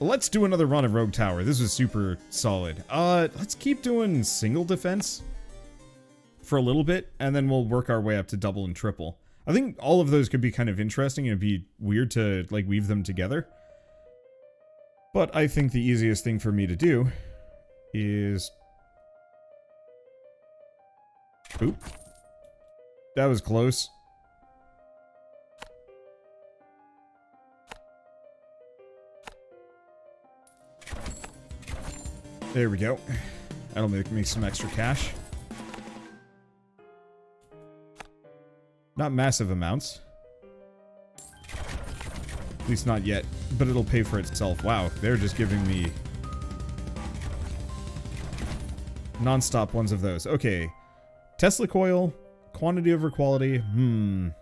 let's do another run of Rogue Tower. This was super solid. Let's keep doing single defense for a little bit, and then we'll work our way up to double and triple. I think all of those could be kind of interesting, and it'd be weird to, like, weave them together. But I think the easiest thing for me to do is... Oop. That was close. There we go. That'll make me some extra cash. Not massive amounts. At least not yet. But it'll pay for itself. Wow, they're just giving me non-stop ones of those. Okay. Tesla coil. Quantity over quality. I'm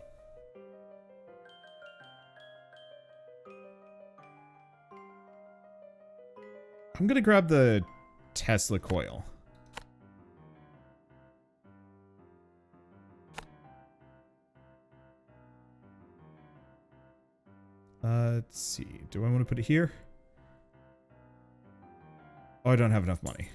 gonna grab the Tesla coil. Let's see. Do I want to put it here? Oh, I don't have enough money.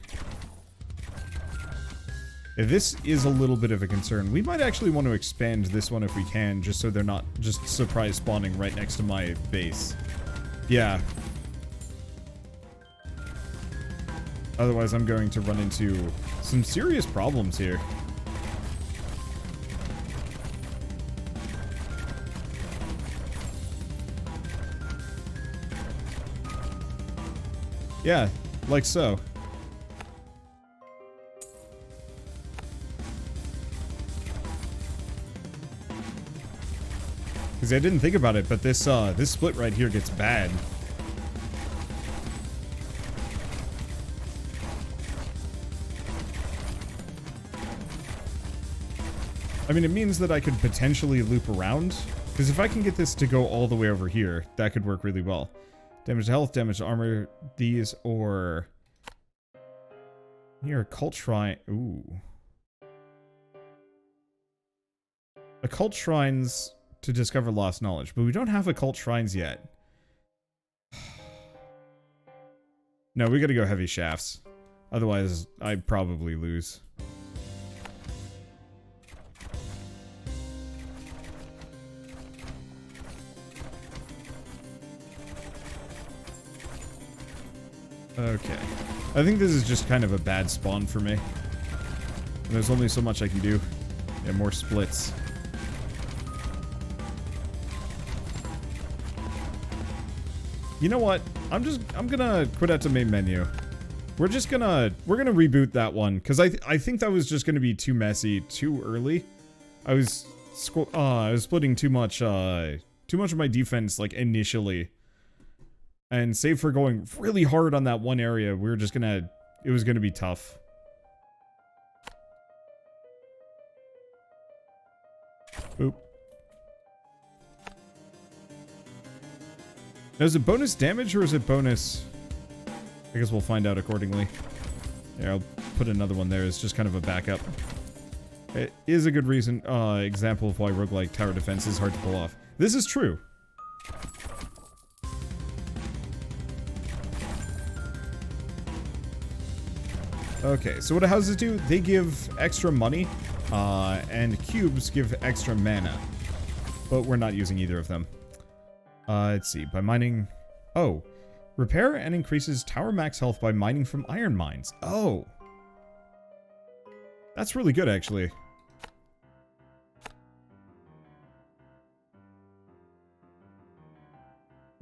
Yeah, this is a little bit of a concern. We might actually want to expand this one if we can, just so they're not just surprise spawning right next to my base. Yeah. Otherwise, I'm going to run into some serious problems here. Yeah, like so. Because I didn't think about it, but this this split right here gets bad. I mean, it means that I could potentially loop around. Because if I can get this to go all the way over here, that could work really well. Damage to health, damage to armor, these, or... Here, occult shrine... Ooh. Occult shrines to discover lost knowledge, but we don't have occult shrines yet. No, we gotta go heavy shafts. Otherwise, I'd probably lose. Okay. I think this is just kind of a bad spawn for me. There's only so much I can do. Yeah, more splits. You know what? I'm gonna quit out to main menu. We're gonna reboot that one, because I think that was just gonna be too messy, too early. I was splitting too much of my defense, like, initially. And save for going really hard on that one area, we were just gonna... It was gonna be tough. Oop. Now, is it bonus damage or is it bonus... I guess we'll find out accordingly. Yeah, I'll put another one there as just kind of a backup. It is a good reason, example of why roguelike tower defense is hard to pull off. This is true. Okay, so what do houses do? They give extra money, and cubes give extra mana. But we're not using either of them. Let's see, by mining... Oh, repair and increases tower max health by mining from iron mines. Oh! That's really good, actually.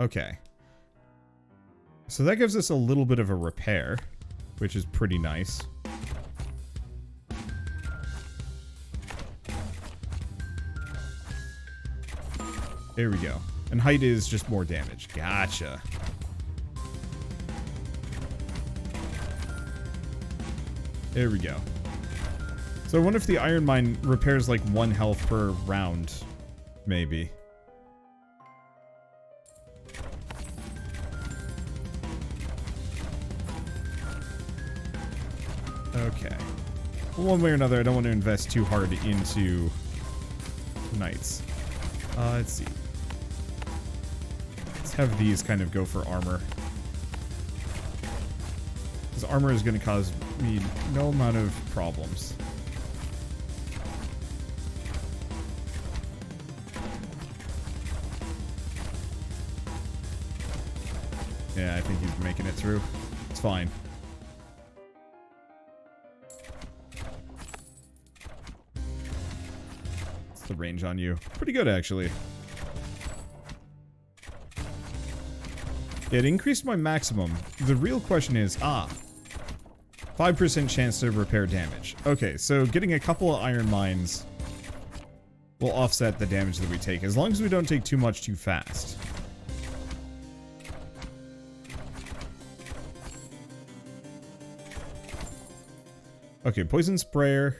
Okay. So that gives us a little bit of a repair, which is pretty nice. There we go. And height is just more damage. Gotcha. There we go. So I wonder if the iron mine repairs like 1 health per round. Maybe. Okay. One way or another, I don't want to invest too hard into knights. Let's see. Let's have these kind of go for armor. His armor is going to cause me no amount of problems. Yeah, I think he's making it through. It's fine. What's the range on you? Pretty good, actually. It increased my maximum. The real question is, 5% chance to repair damage. Okay, so getting a couple of iron mines will offset the damage that we take, as long as we don't take too much too fast. Okay, poison sprayer.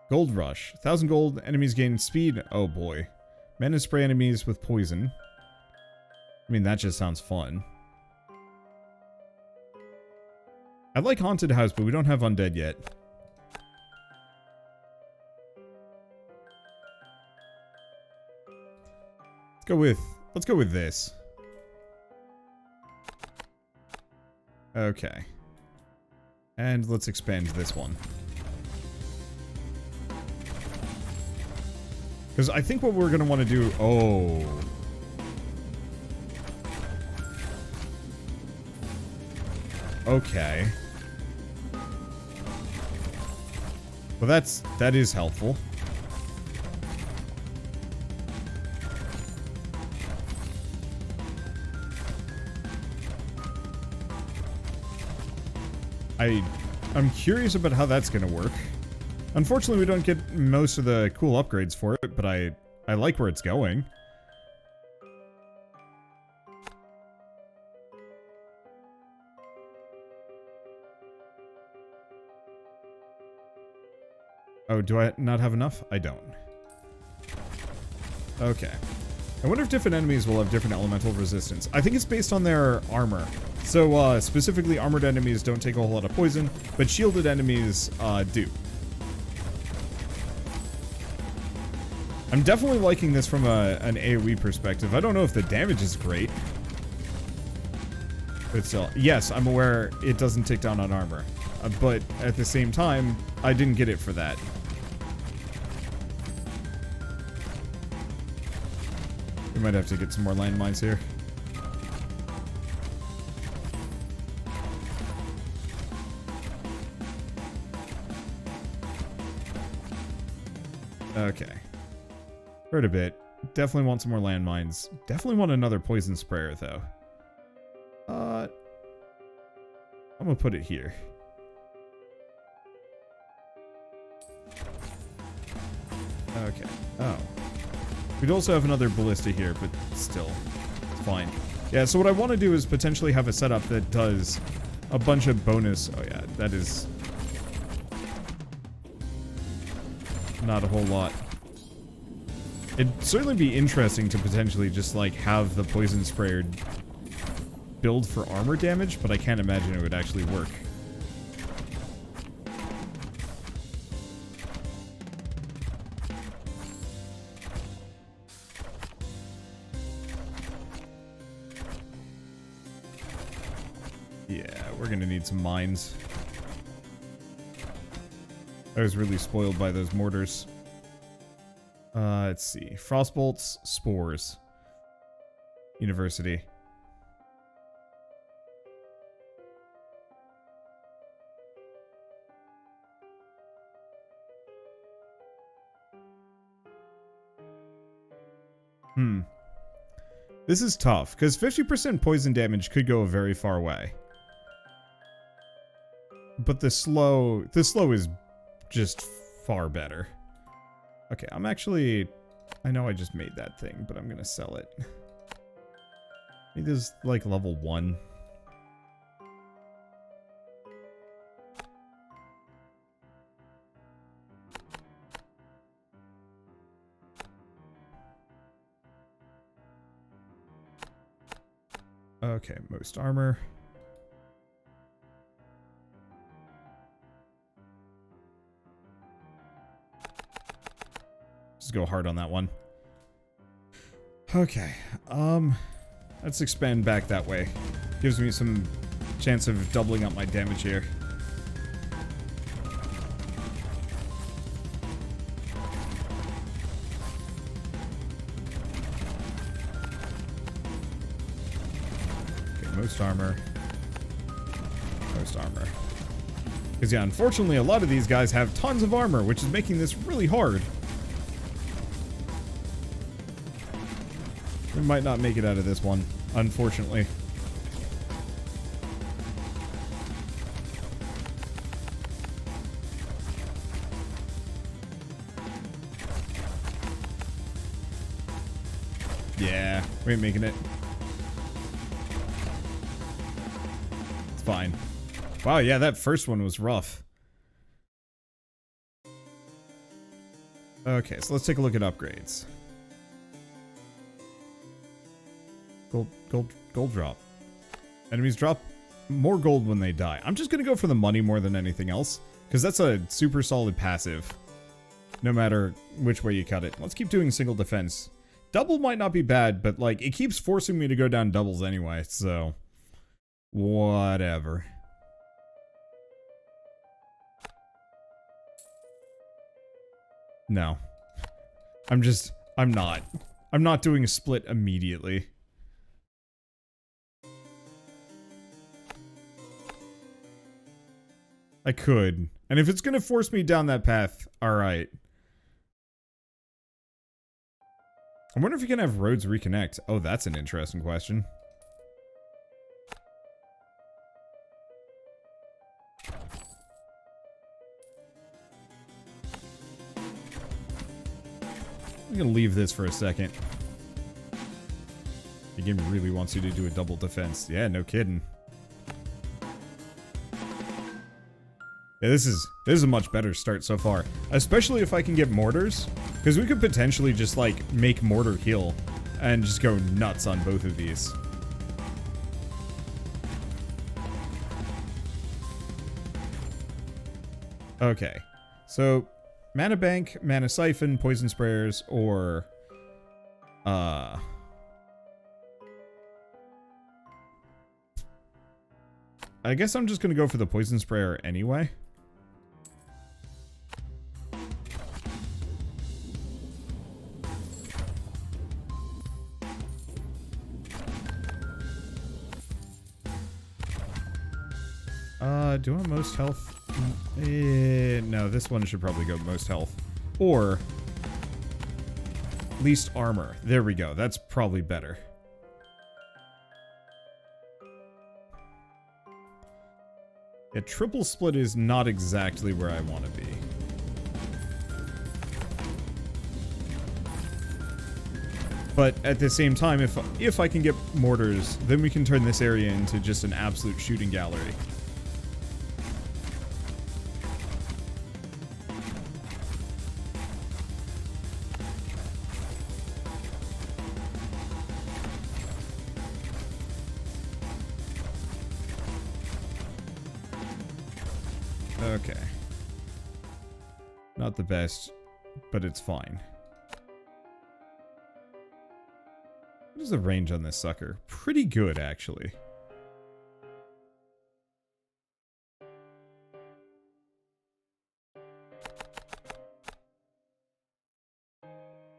Gold rush. 1,000 gold, enemies gain speed. Oh boy. Men spray enemies with poison. I mean, that just sounds fun. I like Haunted House, but we don't have Undead yet. Let's go with this. Okay. And let's expand this one. Because I think what we're going to want to do... Oh. Okay. Well, that is helpful. I'm curious about how that's going to work. Unfortunately, we don't get most of the cool upgrades for it, but I like where it's going. Oh, do I not have enough? I don't. Okay. I wonder if different enemies will have different elemental resistance. I think it's based on their armor. So, specifically, armored enemies don't take a whole lot of poison, but shielded enemies, do. I'm definitely liking this from an AoE perspective. I don't know if the damage is great. But still, yes, I'm aware it doesn't tick down on armor. But at the same time, I didn't get it for that. We might have to get some more landmines here. Okay. Hurt a bit. Definitely want some more landmines. Definitely want another poison sprayer, though. I'm gonna put it here. Okay. Oh. We'd also have another ballista here, but still. It's fine. Yeah, so what I want to do is potentially have a setup that does a bunch of bonus... Oh yeah, that is... not a whole lot. It'd certainly be interesting to potentially just, like, have the poison sprayer build for armor damage, but I can't imagine it would actually work. Yeah, we're gonna need some mines. I was really spoiled by those mortars. Let's see. Frostbolts, spores. University. This is tough, because 50% poison damage could go a very far way. But the slow is just far better. Okay, I'm actually... I know I just made that thing, but I'm gonna sell it. I think this is like level 1. Okay, most armor. Just go hard on that one. Okay, let's expand back that way. Gives me some chance of doubling up my damage here. Okay, most armor. Most armor. Because, yeah, unfortunately, a lot of these guys have tons of armor, which is making this really hard. We might not make it out of this one, unfortunately. Yeah, we ain't making it. It's fine. Wow, yeah, that first one was rough. Okay, so let's take a look at upgrades. Gold drop. Enemies drop more gold when they die. I'm just gonna go for the money more than anything else, because that's a super solid passive, no matter which way you cut it. Let's keep doing single defense. Double might not be bad, but like it keeps forcing me to go down doubles anyway, so whatever. No. I'm not doing a split immediately. I could. And if it's gonna force me down that path, alright. I wonder if you can have roads reconnect. Oh, that's an interesting question. I'm gonna leave this for a second. The game really wants you to do a double defense. Yeah, no kidding. Yeah, this is a much better start so far. Especially if I can get mortars. Because we could potentially just, like, make mortar heal. And just go nuts on both of these. Okay. So, mana bank, mana siphon, poison sprayers, or... I guess I'm just gonna go for the poison sprayer anyway. Do I want most health? No, this one should probably go most health. Or least armor. There we go. That's probably better. Yeah, triple split is not exactly where I want to be. But at the same time, if I can get mortars, then we can turn this area into just an absolute shooting gallery. Okay. Not the best, but it's fine. What is the range on this sucker? Pretty good, actually.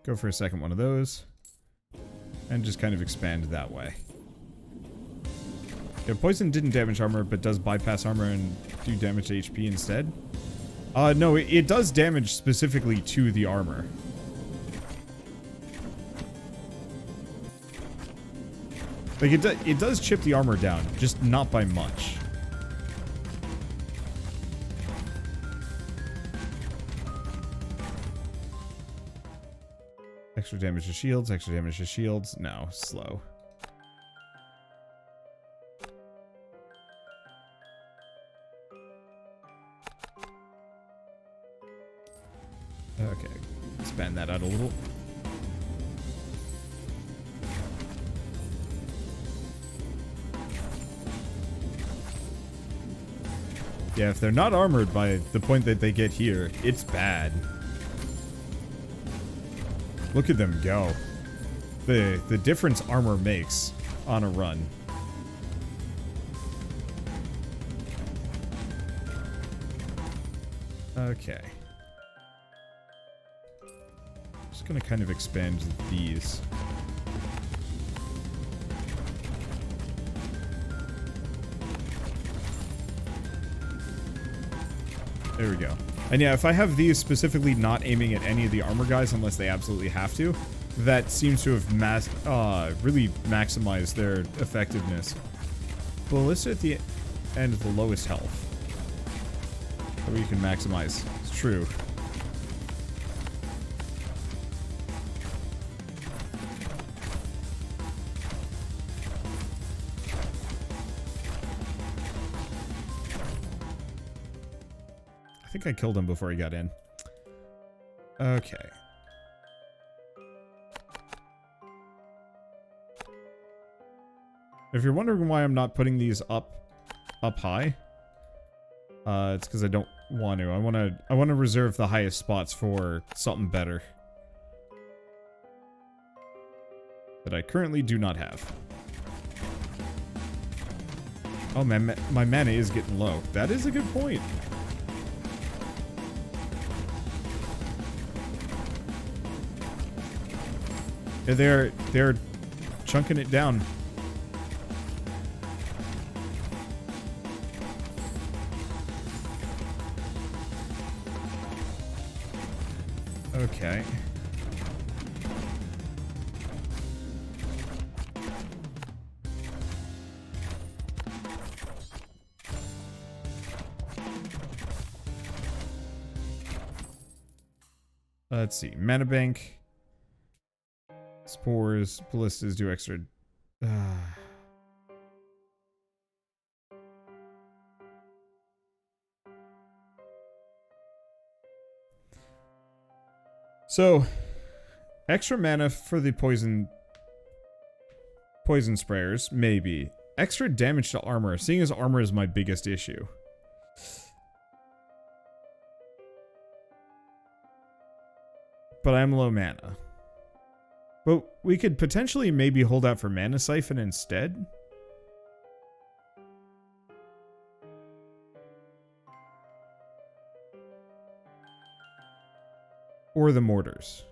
Go for a second one of those. And just kind of expand that way. Yeah, poison didn't damage armor, but does bypass armor and do damage to HP instead? No, it does damage specifically to the armor. Like, it does chip the armor down, just not by much. Extra damage to shields, extra damage to shields. No, slow. Okay, expand that out a little. Yeah, if they're not armored by the point that they get here, it's bad. Look at them go. The difference armor makes on a run. Okay. Just gonna kind of expand these. There we go. And yeah, if I have these specifically not aiming at any of the armor guys unless they absolutely have to, that seems to have really maximized their effectiveness. Ballista at the end of the lowest health. Or you can maximize. It's true. I think I killed him before he got in. Okay. If you're wondering why I'm not putting these up high, it's because I don't want to. I want to reserve the highest spots for something better that I currently do not have. Oh man, my mana is getting low. That is a good point. They're chunking it down. Okay. Let's see. Mana bank. Spores, ballistas do extra. So, extra mana for the poison sprayers, maybe. Extra damage to armor, seeing as armor is my biggest issue. But I'm low mana. But we could potentially maybe hold out for Mana Siphon instead. Or the Mortars.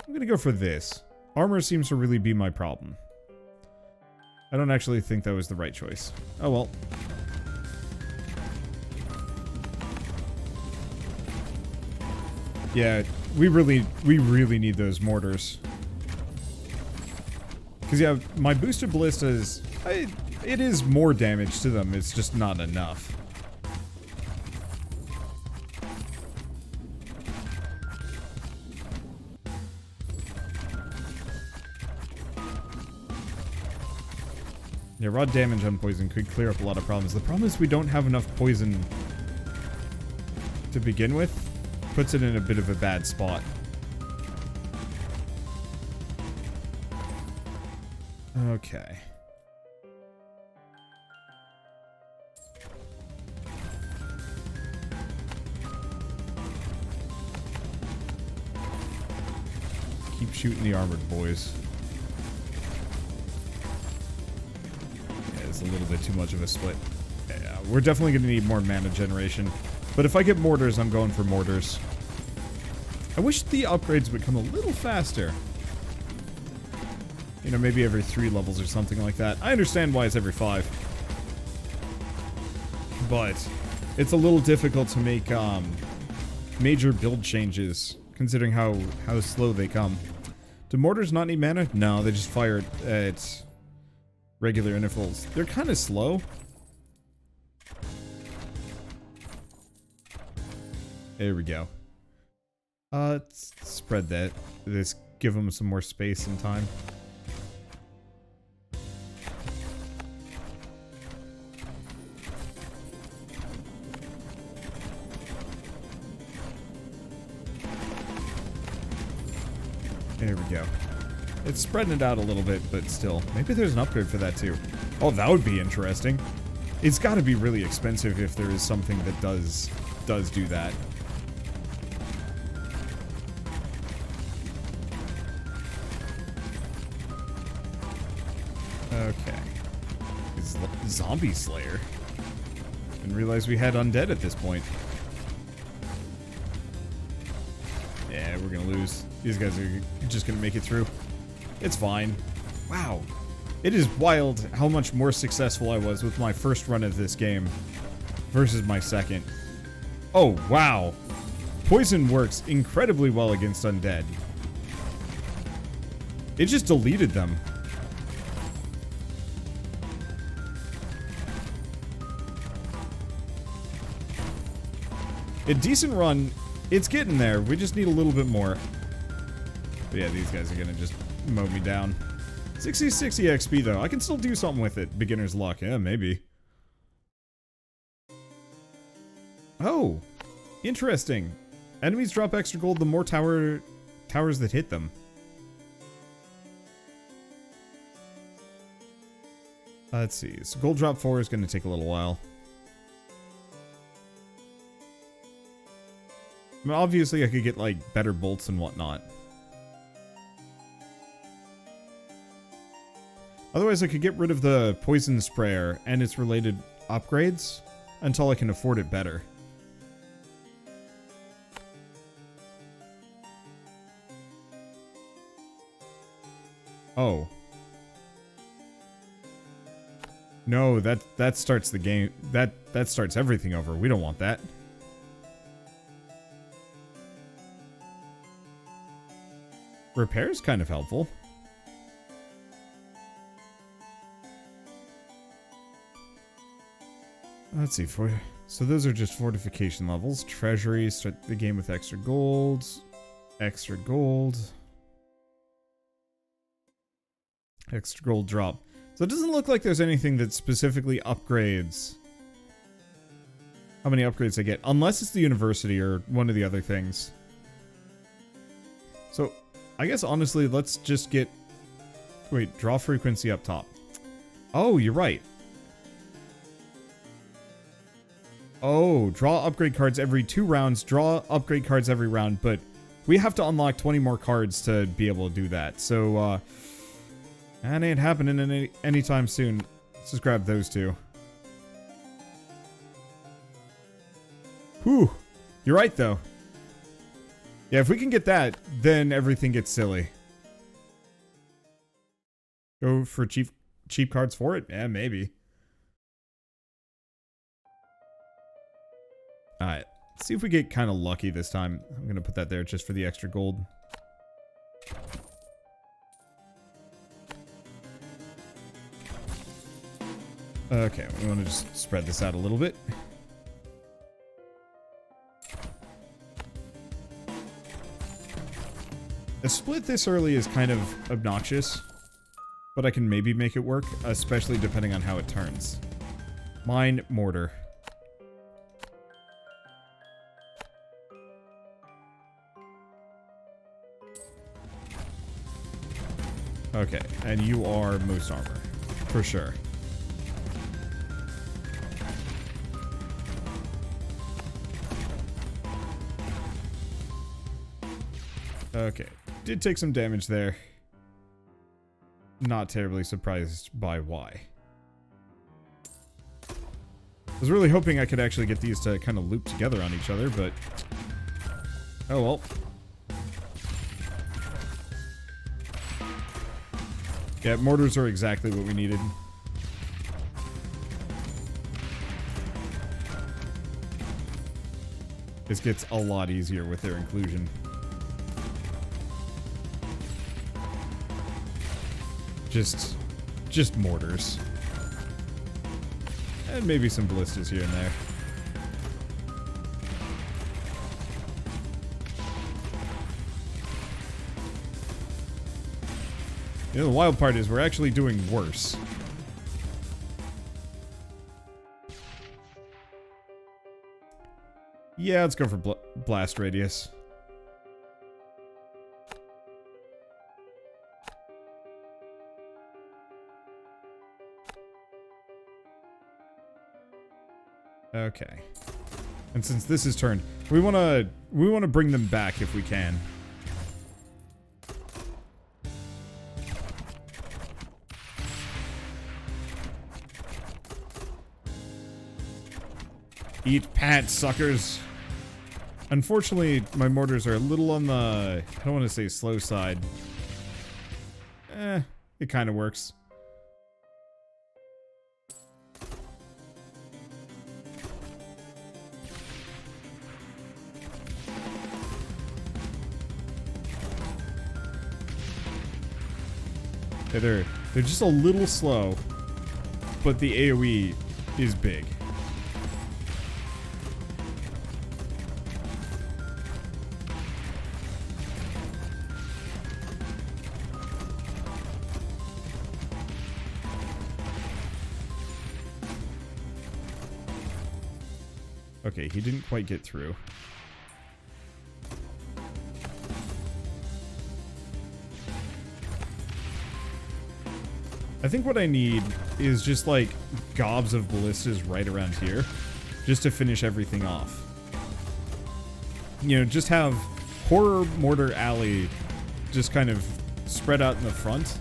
I'm gonna go for this. Armor seems to really be my problem. I don't actually think that was the right choice. Oh well. Yeah, we really need those mortars. Because yeah, my boosted ballistas, it is more damage to them, it's just not enough. Yeah, raw damage on poison could clear up a lot of problems. The problem is we don't have enough poison to begin with. Puts it in a bit of a bad spot. Okay. Keep shooting the armored boys. Yeah, it's a little bit too much of a split. Yeah, we're definitely going to need more mana generation. But if I get mortars, I'm going for mortars. I wish the upgrades would come a little faster. You know, maybe every 3 levels or something like that. I understand why it's every 5. But it's a little difficult to make major build changes, considering how slow they come. Do mortars not need mana? No, they just fire at regular intervals. They're kind of slow. There we go. Let's spread that. Let's give them some more space and time. There we go. It's spreading it out a little bit, but still. Maybe there's an upgrade for that too. Oh, that would be interesting. It's got to be really expensive if there is something that does do that. Okay. Zombie Slayer. Didn't realize we had undead at this point. Yeah, we're gonna lose. These guys are just gonna make it through. It's fine. Wow. It is wild how much more successful I was with my first run of this game versus my second. Oh, wow. Poison works incredibly well against undead. It just deleted them. A decent run. It's getting there. We just need a little bit more. But yeah, these guys are gonna just mow me down. 60 XP though. I can still do something with it. Beginner's luck. Yeah, maybe. Oh, interesting. Enemies drop extra gold the more towers that hit them. Let's see. So gold drop 4 is going to take a little while. I mean, obviously, I could get, like, better bolts and whatnot. Otherwise, I could get rid of the poison sprayer and its related upgrades until I can afford it better. Oh. No, that starts the game. That starts everything over. We don't want that. Repair's kind of helpful. Let's see, so those are just fortification levels. Treasury, start the game with extra gold. Extra gold. Extra gold drop. So it doesn't look like there's anything that specifically upgrades how many upgrades I get. Unless it's the university or one of the other things. So, I guess honestly, let's just get... Wait, draw frequency up top. Oh, you're right. Oh, draw upgrade cards every 2 rounds, draw upgrade cards every round, but we have to unlock 20 more cards to be able to do that. So, that ain't happening anytime soon. Let's just grab those 2. Whew. You're right, though. Yeah, if we can get that, then everything gets silly. Go for cheap cards for it? Yeah, maybe. Alright, see if we get kind of lucky this time. I'm going to put that there just for the extra gold. Okay, we want to just spread this out a little bit. A split this early is kind of obnoxious, but I can maybe make it work, especially depending on how it turns. Mine, Mortar. Okay, and you are most armor, for sure. Okay, did take some damage there. Not terribly surprised by why. I was really hoping I could actually get these to kind of loop together on each other, but... Oh well. Yeah, mortars are exactly what we needed. This gets a lot easier with their inclusion. Just mortars. And maybe some ballistas here and there. You know, the wild part is we're actually doing worse. Yeah, let's go for blast radius. Okay. And since this is turned, we wanna bring them back if we can. Eat pants, suckers. Unfortunately, my mortars are a little on the, I don't want to say slow side. It kind of works. Yeah, they're just a little slow, but the AoE is big. Okay, he didn't quite get through. I think what I need is just like gobs of ballistas right around here, just to finish everything off. You know, just have Horror Mortar Alley just kind of spread out in the front.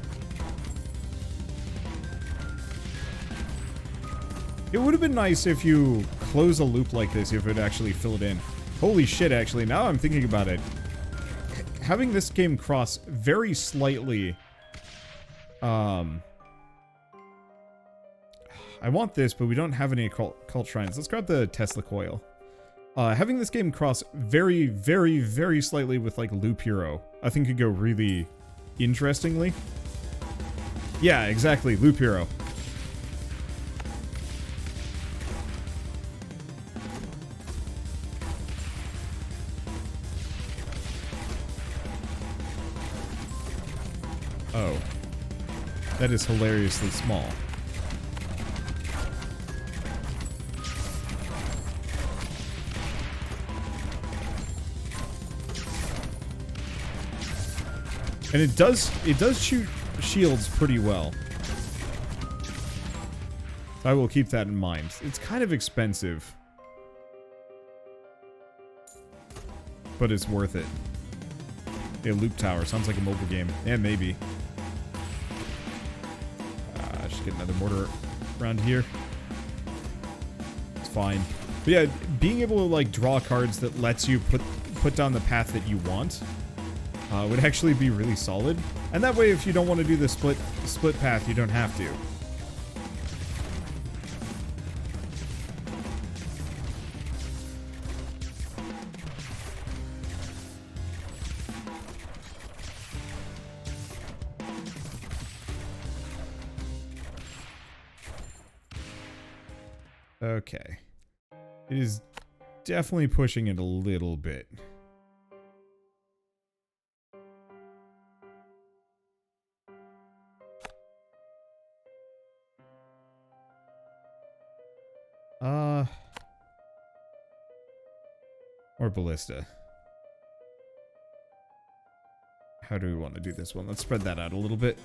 It would have been nice if you close a loop like this, if it would actually fill it in. Holy shit, actually, now I'm thinking about it. Having this game cross very slightly... I want this, but we don't have any cult shrines. Let's grab the Tesla coil. Having this game cross very, very, very slightly with, like, Loop Hero, I think could go really interestingly. Yeah, exactly, Loop Hero. Oh. That is hilariously small. And it does shoot shields pretty well. I will keep that in mind. It's kind of expensive, but it's worth it. A loop tower sounds like a mobile game. Yeah, maybe. Just get another mortar around here. It's fine. But yeah, being able to like draw cards that lets you put down the path that you want would actually be really solid. And that way, if you don't want to do the split path, you don't have to. Okay. It is definitely pushing it a little bit. Or ballista. How do we want to do this one? Let's spread that out a little bit.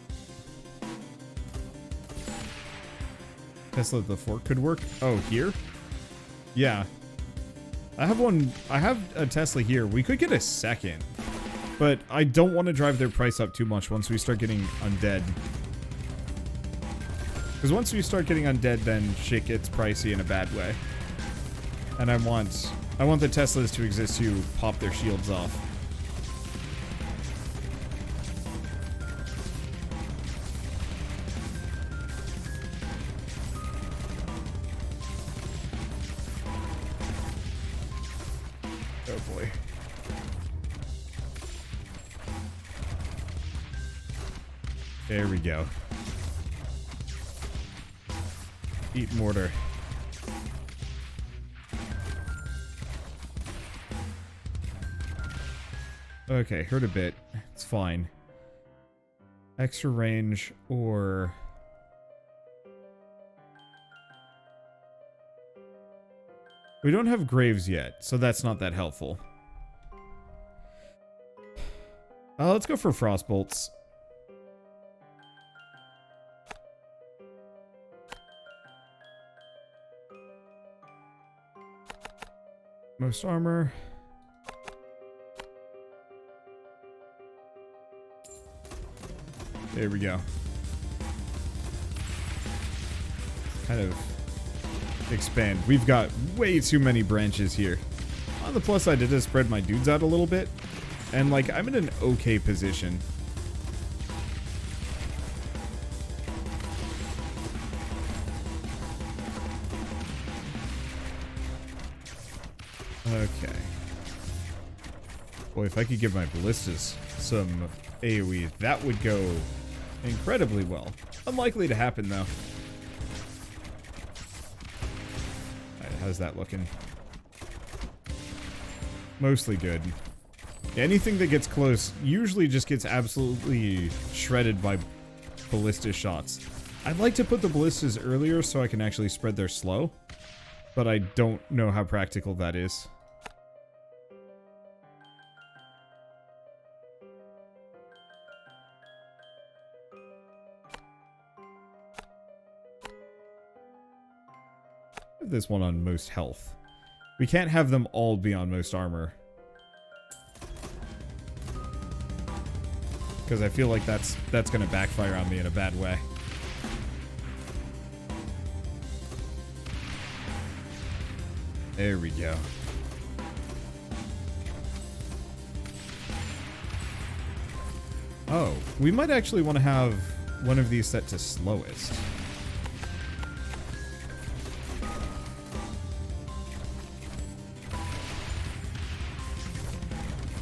Tesla the fork could work. Oh, here? Yeah. I have a Tesla here. We could get a second. But I don't want to drive their price up too much once we start getting undead. Because once we start getting undead, then shit gets pricey in a bad way. And I want the Teslas to exist to pop their shields off. Oh boy. There we go. Eat mortar. Okay, hurt a bit. It's fine. Extra range or... We don't have graves yet, so that's not that helpful. Let's go for frostbolts. Most armor. There we go. Kind of expand. We've got way too many branches here. On the plus side, it does spread my dudes out a little bit. And, like, I'm in an okay position. Okay. Boy, if I could give my ballistas some AoE, that would go incredibly well. Unlikely to happen, though. Alright, how's that looking? Mostly good. Anything that gets close usually just gets absolutely shredded by ballista shots. I'd like to put the ballistas earlier so I can actually spread their slow, but I don't know how practical that is. This one on most health. We can't have them all be on most armor. Because I feel like that's going to backfire on me in a bad way. There we go. Oh, we might actually want to have one of these set to slowest.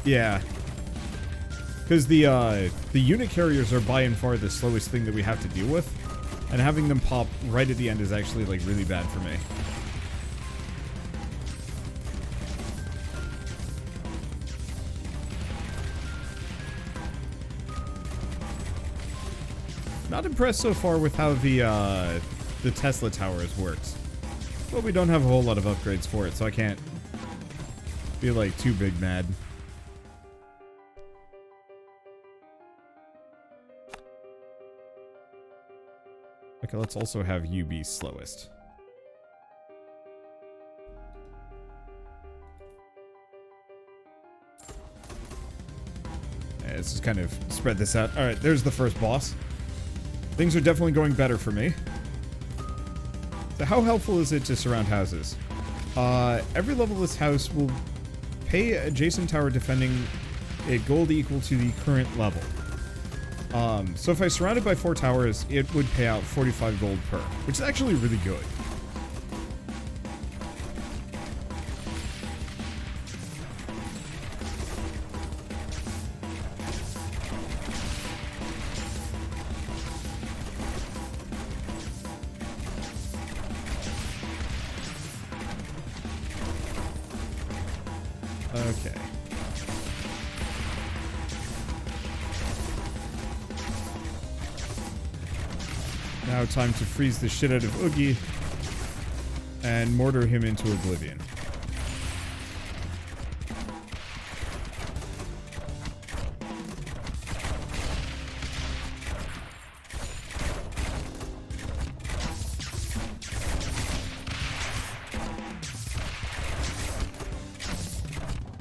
Yeah. Because the unit carriers are by and far the slowest thing that we have to deal with. And having them pop right at the end is actually, like, really bad for me. Not impressed so far with how the Tesla towers works. But we don't have a whole lot of upgrades for it, so I can't be, like, too big mad. Okay, let's also have you be slowest. Yeah, let's just kind of spread this out. Alright, there's the first boss. Things are definitely going better for me. So how helpful is it to surround houses? Every level of this house will pay adjacent tower defending a gold equal to the current level. So if I surround it by 4 towers, it would pay out 45 gold per, which is actually really good. Okay. Now time to freeze the shit out of Oogie and mortar him into oblivion.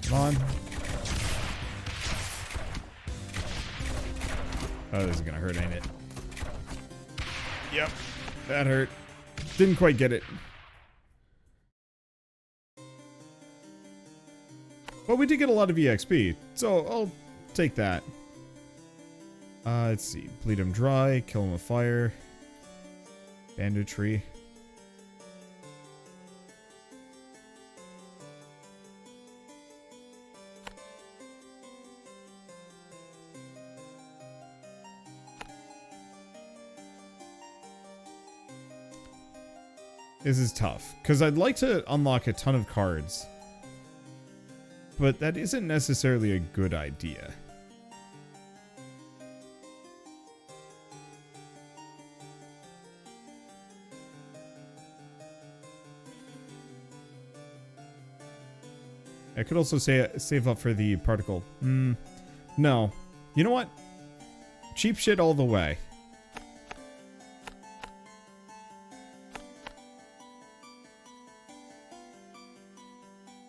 Come on. Oh, this is gonna hurt, ain't it? Yep, that hurt. Didn't quite get it. But we did get a lot of EXP, so I'll take that. Let's see. Bleed him dry, kill him with fire. Banditry. This is tough, because I'd like to unlock a ton of cards, but that isn't necessarily a good idea. I could also save up for the particle. No. You know what? Cheap shit all the way.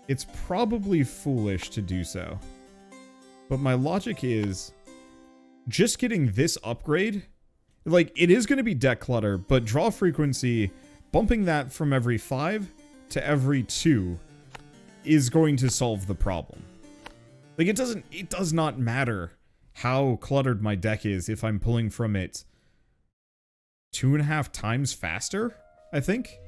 It's probably foolish to do so. But my logic is just getting this upgrade. Like, it is going to be deck clutter, but draw frequency bumping that from every 5 to every 2 is going to solve the problem. Like, it does not matter how cluttered my deck is if I'm pulling from it 2.5 times faster, I think.